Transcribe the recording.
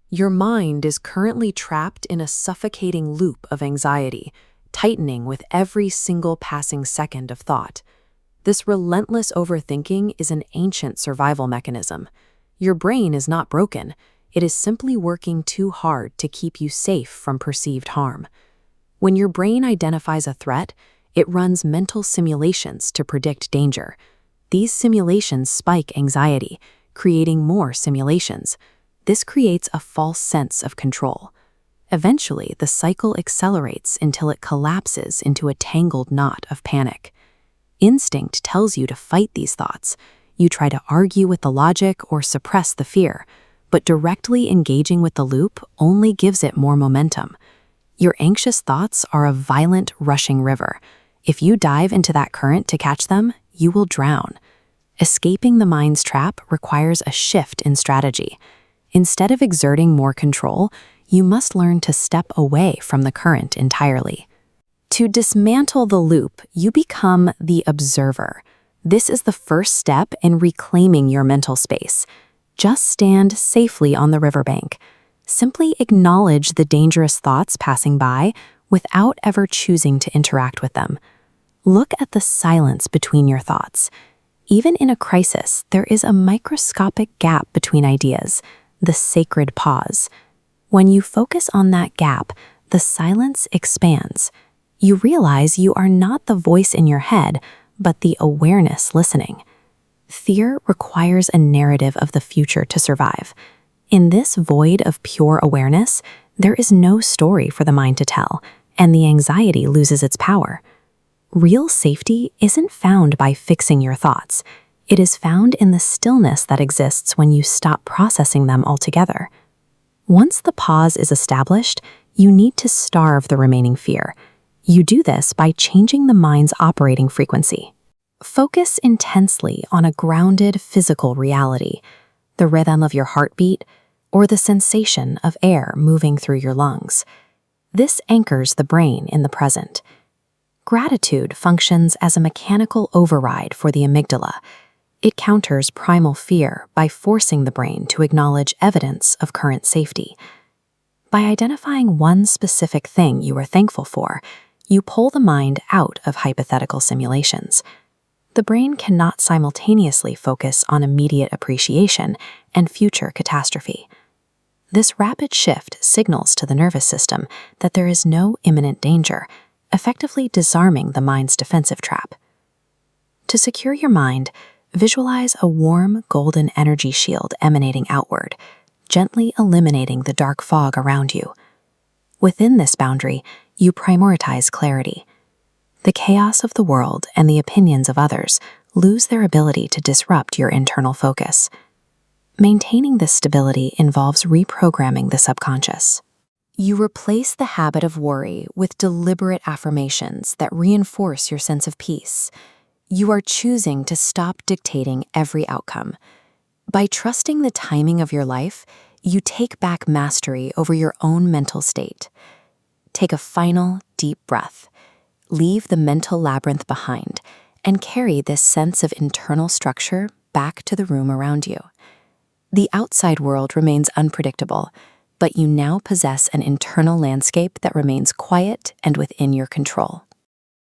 Your mind is currently trapped in a suffocating loop of anxiety, tightening with every single passing second of thought. This relentless overthinking is an ancient survival mechanism. Your brain is not broken. It is simply working too hard to keep you safe from perceived harm. When your brain identifies a threat, it runs mental simulations to predict danger. These simulations spike anxiety, creating more simulations. This creates a false sense of control. Eventually, the cycle accelerates until it collapses into a tangled knot of panic. Instinct tells you to fight these thoughts. You try to argue with the logic or suppress the fear, but directly engaging with the loop only gives it more momentum. Your anxious thoughts are a violent, rushing river. If you dive into that current to catch them, you will drown. Escaping the mind's trap requires a shift in strategy. Instead of exerting more control, you must learn to step away from the current entirely. To dismantle the loop, you become the observer. This is the first step in reclaiming your mental space. Just stand safely on the riverbank. Simply acknowledge the dangerous thoughts passing by without ever choosing to interact with them. Look at the silence between your thoughts. Even in a crisis, there is a microscopic gap between ideas, the sacred pause. When you focus on that gap, the silence expands. You realize you are not the voice in your head, but the awareness listening. Fear requires a narrative of the future to survive. In this void of pure awareness, there is no story for the mind to tell, and the anxiety loses its power. Real safety isn't found by fixing your thoughts. It is found in the stillness that exists when you stop processing them altogether. Once the pause is established, you need to starve the remaining fear. You do this by changing the mind's operating frequency. Focus intensely on a grounded physical reality, the rhythm of your heartbeat, or the sensation of air moving through your lungs. This anchors the brain in the present. Gratitude functions as a mechanical override for the amygdala. It counters primal fear by forcing the brain to acknowledge evidence of current safety. By identifying one specific thing you are thankful for, you pull the mind out of hypothetical simulations. The brain cannot simultaneously focus on immediate appreciation and future catastrophe. This rapid shift signals to the nervous system that there is no imminent danger, effectively disarming the mind's defensive trap. To secure your mind, visualize a warm, golden energy shield emanating outward, gently eliminating the dark fog around you. Within this boundary, you prioritize clarity. The chaos of the world and the opinions of others lose their ability to disrupt your internal focus. Maintaining this stability involves reprogramming the subconscious. You replace the habit of worry with deliberate affirmations that reinforce your sense of peace. You are choosing to stop dictating every outcome. By trusting the timing of your life, you take back mastery over your own mental state. Take a final, deep breath. Leave the mental labyrinth behind and carry this sense of internal structure back to the room around you. The outside world remains unpredictable, but you now possess an internal landscape that remains quiet and within your control.